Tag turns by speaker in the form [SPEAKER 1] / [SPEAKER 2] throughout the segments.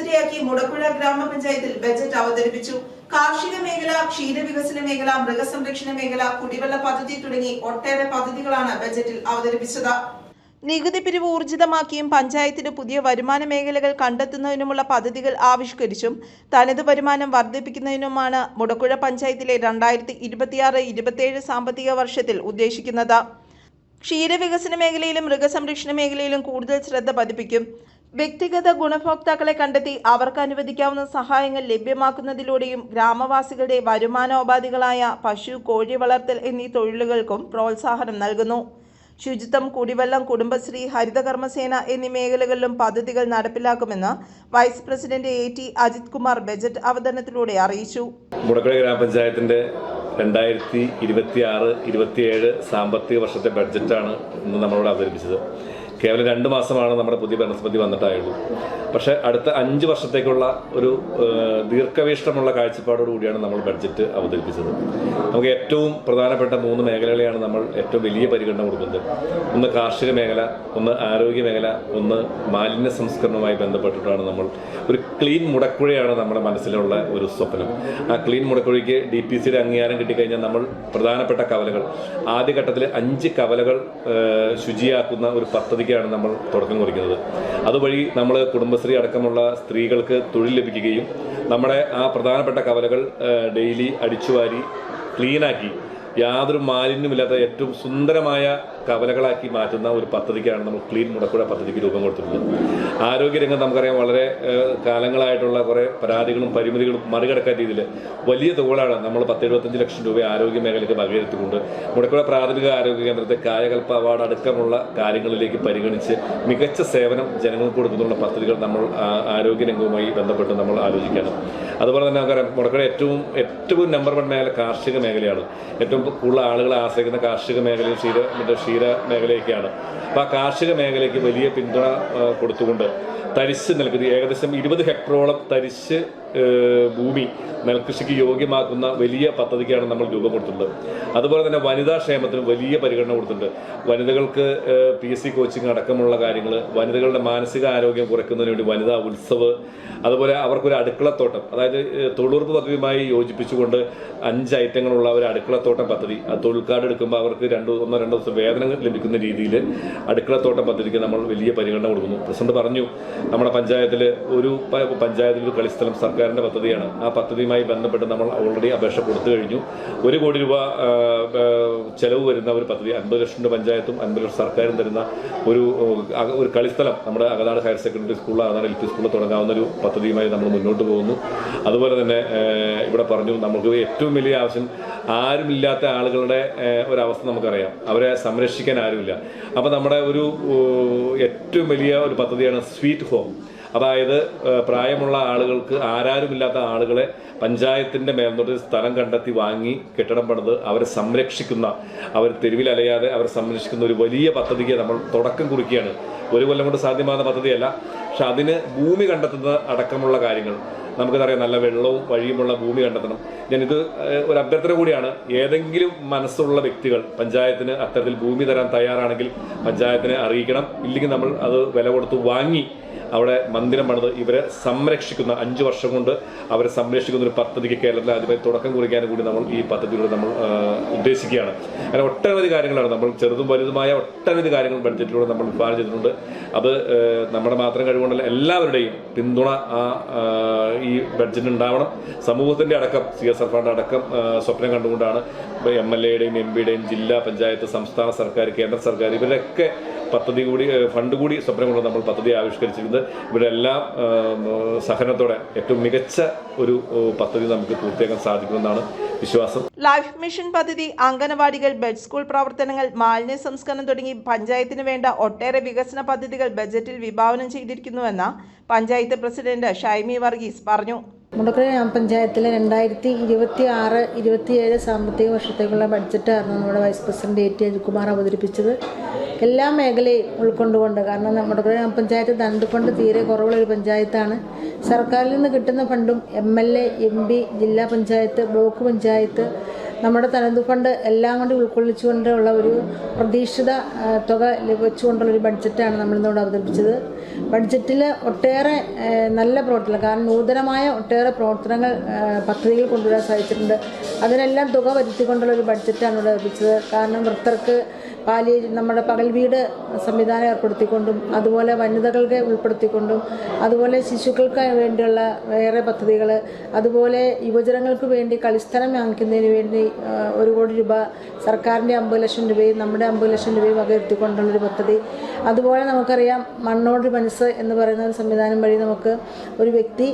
[SPEAKER 1] അജണ്ടയാക്കി മുടക്കുഴ ഗ്രാമപഞ്ചായത്തിൽ ബജറ്റ് അവതരിപ്പിച്ചു. കാർഷിക മേഖല, ക്ഷീരവികസന മേഖല, മൃഗസംരക്ഷണ മേഖല, കുടിവെള്ള പദ്ധതി തുടങ്ങി ഒട്ടേറെ പദ്ധതികളാണ് ബജറ്റിൽ അവതരിപ്പിച്ചത്. നികുതി പിരിവ് ഊർജിതമാക്കിയും പഞ്ചായത്തിന് പുതിയ വരുമാന മേഖലകൾ കണ്ടെത്തുന്നതിനുമുള്ള പദ്ധതികൾ ആവിഷ്കരിച്ചും തനത് വരുമാനം വർദ്ധിപ്പിക്കുന്നതിനുമാണ് മുടക്കുഴ പഞ്ചായത്തിലെ 2026-27 സാമ്പത്തിക വർഷത്തിൽ ഉദ്ദേശിക്കുന്നത്. ക്ഷീരവികസന മേഖലയിലും മൃഗസംരക്ഷണ മേഖലയിലും കൂടുതൽ ശ്രദ്ധ പതിപ്പിക്കും. വ്യക്തിഗത ഗുണഭോക്താക്കളെ കണ്ടെത്തി അവർക്ക് അനുവദിക്കാവുന്ന സഹായങ്ങൾ ലഭ്യമാക്കുന്നതിലൂടെയും ഗ്രാമവാസികളുടെ വരുമാനോപാധികളായ പശു, കോഴി വളർത്തൽ എന്നീ തൊഴിലുകൾക്കും പ്രോത്സാഹനം നൽകുന്നു. ശുചിത്വം, കുടിവെള്ളം, കുടുംബശ്രീ, ഹരിതകർമ്മസേന എന്നീ മേഖലകളിലും പദ്ധതികൾ നടപ്പിലാക്കുമെന്ന് vice president AT Ajith Kumar budget അവതരണത്തിലൂടെ അറിയിച്ചു.
[SPEAKER 2] മുടക്കുഴ ഗ്രാമപഞ്ചായത്തിന്റെ 2026-27 സാമ്പത്തിക വർഷത്തെ ബഡ്ജറ്റാണ് ഇന്ന് നമ്മളോട് അവതരിപ്പിച്ചത്. കേവലം 2 മാസമാണ് നമ്മുടെ പുതിയ ഭരണസമിതി വന്നിട്ടായുള്ളൂ. പക്ഷേ അടുത്ത 5 വർഷത്തേക്കുള്ള ഒരു ദീർഘവീക്ഷണമുള്ള കാഴ്ചപ്പാടോടുകൂടിയാണ് നമ്മൾ ബഡ്ജറ്റ് അവതരിപ്പിച്ചത്. നമുക്ക് ഏറ്റവും പ്രധാനപ്പെട്ട 3 മേഖലകളെയാണ് നമ്മൾ ഏറ്റവും വലിയ പരിഗണന കൊടുക്കുന്നത്. ഒന്ന് കാർഷിക മേഖല, ഒന്ന് ആരോഗ്യ മേഖല, ഒന്ന് മാലിന്യ സംസ്കരണവുമായി ബന്ധപ്പെട്ടിട്ടാണ് നമ്മൾ ഒരു ക്ലീൻ മുടക്കുഴയാണ് നമ്മുടെ മനസ്സിലുള്ള ഒരു സ്വപ്നം. ആ ക്ലീൻ മുടക്കുഴയ്ക്ക് DPCയുടെ അംഗീകാരം കിട്ടിക്കഴിഞ്ഞാൽ നമ്മൾ പ്രധാനപ്പെട്ട കവലകൾ, ആദ്യഘട്ടത്തിൽ 5 കവലകൾ ശുചിയാക്കുന്ന ഒരു പദ്ധതിക്കാണ് നമ്മൾ തുടക്കം കുറിക്കുന്നത്. അതുവഴി നമ്മൾ കുടുംബശ്രീ അടക്കമുള്ള സ്ത്രീകൾക്ക് തൊഴിൽ ലഭിക്കുകയും നമ്മുടെ ആ പ്രധാനപ്പെട്ട കവലകൾ ഡെയിലി അടിച്ചുവാരി ക്ലീനാക്കി യാതൊരു മാലിന്യമില്ലാത്ത ഏറ്റവും സുന്ദരമായ കവലകളാക്കി മാറ്റുന്ന ഒരു പദ്ധതിക്കാണ് നമ്മൾ ക്ലീൻ മുടക്കുഴ പദ്ധതിക്ക് രൂപം കൊടുത്തിട്ടുള്ളത്. ആരോഗ്യരംഗം നമുക്കറിയാം, വളരെ കാലങ്ങളായിട്ടുള്ള കുറേ പരാതികളും പരിമിതികളും മറികടക്കാൻ രീതിയിൽ വലിയ തുകകളാണ് നമ്മൾ 10-75 ലക്ഷം രൂപ ആരോഗ്യ മേഖലയ്ക്ക് വകയിരുത്തിക്കൊണ്ട് മുടക്കുഴ പ്രാഥമിക ആരോഗ്യ കേന്ദ്രത്തെ കായകൽപ്പ അവാർഡ് അടക്കമുള്ള കാര്യങ്ങളിലേക്ക് പരിഗണിച്ച് മികച്ച സേവനം ജനങ്ങൾക്ക് കൊടുക്കുന്നുള്ള പദ്ധതികൾ നമ്മൾ ആരോഗ്യരംഗവുമായി ബന്ധപ്പെട്ട് നമ്മൾ ആലോചിക്കണം. അതുപോലെ തന്നെ നമുക്കറിയാം, മുടക്കുഴ ഏറ്റവും നമ്പർ 1 മേഖല കാർഷിക മേഖലയാണ്. ഏറ്റവും കൂടുതൽ ആളുകളെ ആശ്രയിക്കുന്ന കാർഷിക മേഖലയും ക്ഷീര മേഖലയൊക്കെയാണ്. അപ്പോൾ ആ കാർഷിക മേഖലയ്ക്ക് വലിയ പിന്തുണ കൊടുത്തുകൊണ്ട് തരിശ് നൽകുന്നത് ഏകദേശം 20 ഹെക്ടറോളം തരിശ് ഭൂമി നെൽകൃഷിക്ക് യോഗ്യമാക്കുന്ന വലിയ പദ്ധതിക്കാണ് നമ്മൾ രൂപം കൊടുത്തിട്ടുള്ളത്. അതുപോലെ തന്നെ വനിതാ ക്ഷേമത്തിന് വലിയ പരിഗണന കൊടുത്തിട്ടുണ്ട്. വനിതകൾക്ക് PSC കോച്ചിങ് അടക്കമുള്ള കാര്യങ്ങൾ, വനിതകളുടെ മാനസിക ആരോഗ്യം കുറയ്ക്കുന്നതിന് വേണ്ടി വനിതാ ഉത്സവ്, അതുപോലെ അവർക്കൊരു അടുക്കളത്തോട്ടം, അതായത് തൊഴിലുറപ്പ് പദ്ധതിയുമായി യോജിപ്പിച്ചുകൊണ്ട് 5 ഐറ്റങ്ങളുള്ള ഒരു അടുക്കളത്തോട്ടം പദ്ധതി. ആ തൊഴിൽ കാർഡ് എടുക്കുമ്പോൾ അവർക്ക് 1-2 ദിവസം വേതനം ലഭിക്കുന്ന രീതിയിൽ അടുക്കളത്തോട്ടം പദ്ധതിക്ക് നമ്മൾ വലിയ പരിഗണന കൊടുക്കുന്നു. പ്രസിഡന്റ് പറഞ്ഞു, നമ്മുടെ പഞ്ചായത്തിൽ ഒരു കളിസ്ഥലം സർക്കാരിന്റെ പദ്ധതിയാണ്. ആ പദ്ധതിയുമായി ബന്ധപ്പെട്ട് നമ്മൾ ഓൾറെഡി അപേക്ഷ കൊടുത്തു കഴിഞ്ഞു. 1 കോടി രൂപ ചെലവ് വരുന്ന ഒരു പദ്ധതി, 50 ലക്ഷം രൂപ പഞ്ചായത്തും 50 ലക്ഷം സർക്കാരും തരുന്ന ഒരു കളിസ്ഥലം നമ്മുടെ അകതാട് ഹയർ സെക്കൻഡറി സ്കൂളിൽ, അകതാട് LP സ്കൂളിൽ തുടങ്ങാവുന്ന ഒരു പദ്ധതിയുമായി നമ്മൾ മുന്നോട്ട് പോകുന്നു. അതുപോലെ തന്നെ ഇവിടെ പറഞ്ഞു, നമുക്ക് ഏറ്റവും വലിയ ആവശ്യം ആരുമില്ലാത്ത ആളുകളുടെ ഒരവസ്ഥ നമുക്കറിയാം, അവരെ സംരക്ഷിക്കാൻ ആരുമില്ല. അപ്പോൾ നമ്മുടെ ഏറ്റവും വലിയ ഒരു പദ്ധതിയാണ് സ്വീറ്റ് ഹോം. അതായത് പ്രായമുള്ള ആളുകൾക്ക്, ആരാരുമില്ലാത്ത ആളുകളെ പഞ്ചായത്തിന്റെ മേൽനോട്ട് സ്ഥലം കണ്ടെത്തി വാങ്ങി കെട്ടിടം പണിത് അവരെ സംരക്ഷിക്കുന്ന, അവർ തെരുവിൽ അലയാതെ അവരെ സംരക്ഷിക്കുന്ന ഒരു വലിയ പദ്ധതിക്ക് നമ്മൾ തുടക്കം കുറിക്കുകയാണ്. 1 കൊല്ലം കൊണ്ട് സാധ്യമാകുന്ന പദ്ധതിയല്ല, പക്ഷെ അതിന് ഭൂമി കണ്ടെത്തുന്ന അടക്കമുള്ള കാര്യങ്ങൾ നമുക്കറിയാം. നല്ല വെള്ളവും വഴിയുമുള്ള ഭൂമി കണ്ടെത്തണം. ഞാനിത് ഒരു അഭ്യർത്ഥന കൂടിയാണ്. ഏതെങ്കിലും മനസ്സുള്ള വ്യക്തികൾ പഞ്ചായത്തിന് അത്തരത്തിൽ ഭൂമി തരാൻ തയ്യാറാണെങ്കിൽ പഞ്ചായത്തിനെ അറിയിക്കണം. ഇല്ലെങ്കിൽ നമ്മൾ അത് വില കൊടുത്ത് വാങ്ങി അവിടെ മന്ദിരം പണിത് ഇവരെ സംരക്ഷിക്കുന്ന, 5 വർഷം കൊണ്ട് അവരെ സംരക്ഷിക്കുന്ന ഒരു പദ്ധതിക്ക് കേരളത്തിൽ ആദ്യമായി തുടക്കം കുറിക്കാനും കൂടി നമ്മൾ ഈ പദ്ധതിയിലൂടെ നമ്മൾ ഉദ്ദേശിക്കുകയാണ്. അങ്ങനെ ഒട്ടനവധി കാര്യങ്ങളാണ് നമ്മൾ ചെറുതും വലുതുമായ ഒട്ടനവധി കാര്യങ്ങൾ ബഡ്ജറ്റിലൂടെ നമ്മൾ വിഭാവനം ചെയ്തിട്ടുണ്ട്. അത് നമ്മുടെ മാത്രം കഴിവുകൊണ്ടല്ല, എല്ലാവരുടെയും പിന്തുണ ഈ ബഡ്ജറ്റ് ഉണ്ടാവണം. സമൂഹത്തിന്റെ അടക്കം CSR ഫണ്ട് അടക്കം സ്വപ്നം കണ്ടുകൊണ്ടാണ് MLA-യുടെയും MP-യുടെയും ജില്ലാ പഞ്ചായത്ത്, സംസ്ഥാന സർക്കാർ, കേന്ദ്ര സർക്കാർ ഇവരൊക്കെ പദ്ധതി കൂടി ഫണ്ട് കൂടി സ്വപ്നം കൊണ്ട് നമ്മൾ പദ്ധതി ആവിഷ്കരിച്ചിരുന്നത്. ഇവിടെ എല്ലാം സഹനത്തോടെ ഏറ്റവും മികച്ച ഒരു പദ്ധതി നമുക്ക് പൂർത്തിയാക്കാൻ സാധിക്കുമെന്നാണ് വിശ്വാസം.
[SPEAKER 1] ലൈഫ് മിഷൻ പദ്ധതി, അംഗനവാടികൾ, ബെഡ് സ്കൂൾ പ്രവർത്തനങ്ങൾ, മാലിന്യ സംസ്കരണം തുടങ്ങി പഞ്ചായത്തിന് വേണ്ട ഒട്ടേറെ വികസന പദ്ധതികൾ ബജറ്റിൽ വിഭാവനം ചെയ്തിരിക്കുന്നുവെന്ന് പഞ്ചായത്ത് പ്രസിഡന്റ് ഷൈമി വർഗീസ് പറഞ്ഞു.
[SPEAKER 3] മുടക്കുഴ ഗ്രാമപഞ്ചായത്തിലെ 2026-27 സാമ്പത്തിക വർഷത്തേക്കുള്ള ബഡ്ജറ്റാണ് നമ്മുടെ vice president AT Ajith Kumar അവതരിപ്പിച്ചത്. എല്ലാ മേഖലയും ഉൾക്കൊണ്ടുകൊണ്ട്, കാരണം മുടക്കുഴ ഗ്രാമപഞ്ചായത്ത് തനത് ഫണ്ട് തീരെ കുറവുള്ളൊരു പഞ്ചായത്താണ്. സർക്കാരിൽ നിന്ന് കിട്ടുന്ന ഫണ്ടും MLA, MP, ജില്ലാ പഞ്ചായത്ത്, ബ്ലോക്ക് പഞ്ചായത്ത്, നമ്മുടെ തനത് ഫണ്ട് എല്ലാം കൊണ്ട് ഉൾക്കൊള്ളിച്ചുകൊണ്ടുള്ള ഒരു പ്രതീക്ഷിത തുക ലഭിച്ചുകൊണ്ടുള്ളൊരു ബഡ്ജറ്റാണ് നമ്മളിന്നിവിടെ അവതരിപ്പിച്ചത്. ബഡ്ജറ്റിൽ ഒട്ടേറെ നല്ല പ്രവർത്തനങ്ങൾ, കാരണം നൂതനമായ ഒട്ടേറെ പ്രവർത്തനങ്ങൾ പദ്ധതികൾ കൊണ്ടുവരാൻ സാധിച്ചിട്ടുണ്ട്. അതിനെല്ലാം തുക വരുത്തിക്കൊണ്ടുള്ള ഒരു ബഡ്ജറ്റാണ് ഇവിടെ ലഭിച്ചത്. കാരണം വൃദ്ധർക്ക് നമ്മുടെ പകൽ വീട് സംവിധാനം ഏർപ്പെടുത്തിക്കൊണ്ടും, അതുപോലെ വനിതകൾക്ക് ഉൾപ്പെടുത്തിക്കൊണ്ടും, അതുപോലെ ശിശുക്കൾക്ക് വേണ്ടിയുള്ള വേറെ പദ്ധതികൾ, അതുപോലെ യുവജനങ്ങൾക്ക് വേണ്ടി കളിസ്ഥലം വാങ്ങിക്കുന്നതിന് വേണ്ടി 1 കോടി രൂപ സർക്കാരിൻ്റെ 50 ലക്ഷം രൂപയും നമ്മുടെ 50 ലക്ഷം രൂപയും വകയിരുത്തിക്കൊണ്ടുള്ളൊരു പദ്ധതി. അതുപോലെ നമുക്കറിയാം മണ്ണോട് മനസ്സ് എന്ന് പറയുന്ന ഒരു സംവിധാനം വഴി നമുക്ക് ഒരു വ്യക്തി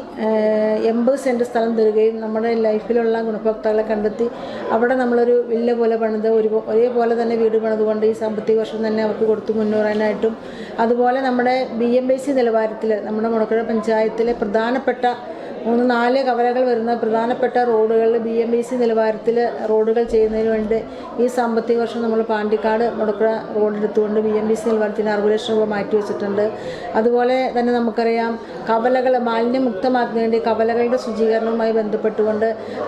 [SPEAKER 3] 80 സെൻറ്റ് സ്ഥലം തരികയും നമ്മുടെ ലൈഫിലുള്ള ഗുണഭോക്താക്കളെ കണ്ടെത്തി അവിടെ നമ്മളൊരു വില്ല പോലെ പണിത് ഒരേപോലെ തന്നെ വീട് പണിതുകൊണ്ട് ഈ സാമ്പത്തിക വർഷം തന്നെ അവർക്ക് കൊടുത്തു മുന്നേറാനായിട്ടും, അതുപോലെ നമ്മുടെ BMBC നിലവാരത്തിൽ നമ്മുടെ മുടക്കുഴ പഞ്ചായത്തിലെ പ്രധാനപ്പെട്ട 3-4 കവലകൾ വരുന്ന പ്രധാനപ്പെട്ട റോഡുകളിൽ BMBC നിലവാരത്തിൽ റോഡുകൾ ചെയ്യുന്നതിന് വേണ്ടി ഈ സാമ്പത്തിക വർഷം നമ്മൾ പാണ്ടിക്കാട് മുടക്കുഴ റോഡെടുത്തുകൊണ്ട് BMBC നിലവാരത്തിന് 60 ലക്ഷം രൂപ മാറ്റി വെച്ചിട്ടുണ്ട്. അതുപോലെ തന്നെ നമുക്കറിയാം കവലകൾ മാലിന്യമുക്തമാക്കുന്നതിന് വേണ്ടി കവലകളുടെ ശുചീകരണവുമായി ബന്ധപ്പെട്ടുകൊണ്ട്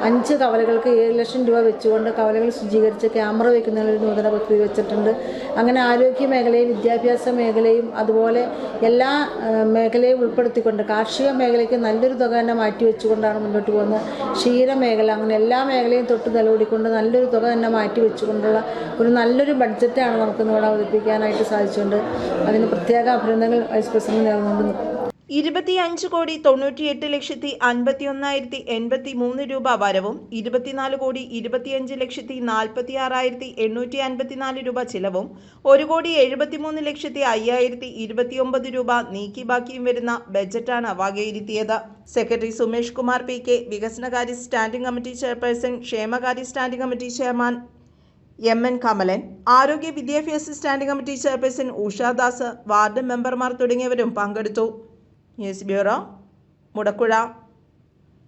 [SPEAKER 3] 5 കവലകൾക്ക് 7 ലക്ഷം രൂപ വെച്ചുകൊണ്ട് കവലകൾ ശുചീകരിച്ച് ക്യാമറ വയ്ക്കുന്നതിനൊരു നൂതന പദ്ധതി വെച്ചിട്ടുണ്ട്. അങ്ങനെ ആരോഗ്യ മേഖലയും വിദ്യാഭ്യാസ മേഖലയും അതുപോലെ എല്ലാ മേഖലയും ഉൾപ്പെടുത്തിക്കൊണ്ട് കാർഷിക മേഖലയ്ക്ക് നല്ലൊരു തുക തന്നെ മാറ്റിവെച്ചുകൊണ്ടാണ് മുന്നോട്ട് പോകുന്നത്. ക്ഷീരമേഖല, അങ്ങനെ എല്ലാ മേഖലയും തൊട്ട് നിലവിളിക്കൊണ്ട് നല്ലൊരു തുക തന്നെ മാറ്റി വെച്ചുകൊണ്ടുള്ള ഒരു നല്ലൊരു ബഡ്ജറ്റാണ് നമുക്കിന്ന് ഇവിടെ അവതരിപ്പിക്കാനായിട്ട് സാധിച്ചുകൊണ്ട് അതിന് പ്രത്യേക അഭിനന്ദനങ്ങൾ വൈസ് പ്രസിഡന്റ് നേർന്നുകൊണ്ട്
[SPEAKER 1] 25,98,51,083 രൂപ വരവും 24,25,46,854 രൂപ ചിലവും 1,73,05,029 രൂപ നീക്കി ബാക്കിയും വരുന്ന ബജറ്റാണ് വകയിരുത്തിയത്. സെക്രട്ടറി സുമേഷ് കുമാർ PK, വികസനകാര്യ സ്റ്റാൻഡിംഗ് കമ്മിറ്റി ചെയർപേഴ്സൺ, ക്ഷേമകാര്യ standing committee chairman MN Kamalan, ആരോഗ്യ വിദ്യാഭ്യാസ standing committee chairperson Ushadas, ward മെമ്പർമാർ തുടങ്ങിയവരും പങ്കെടുത്തു. News bureau, Mudakkuzha.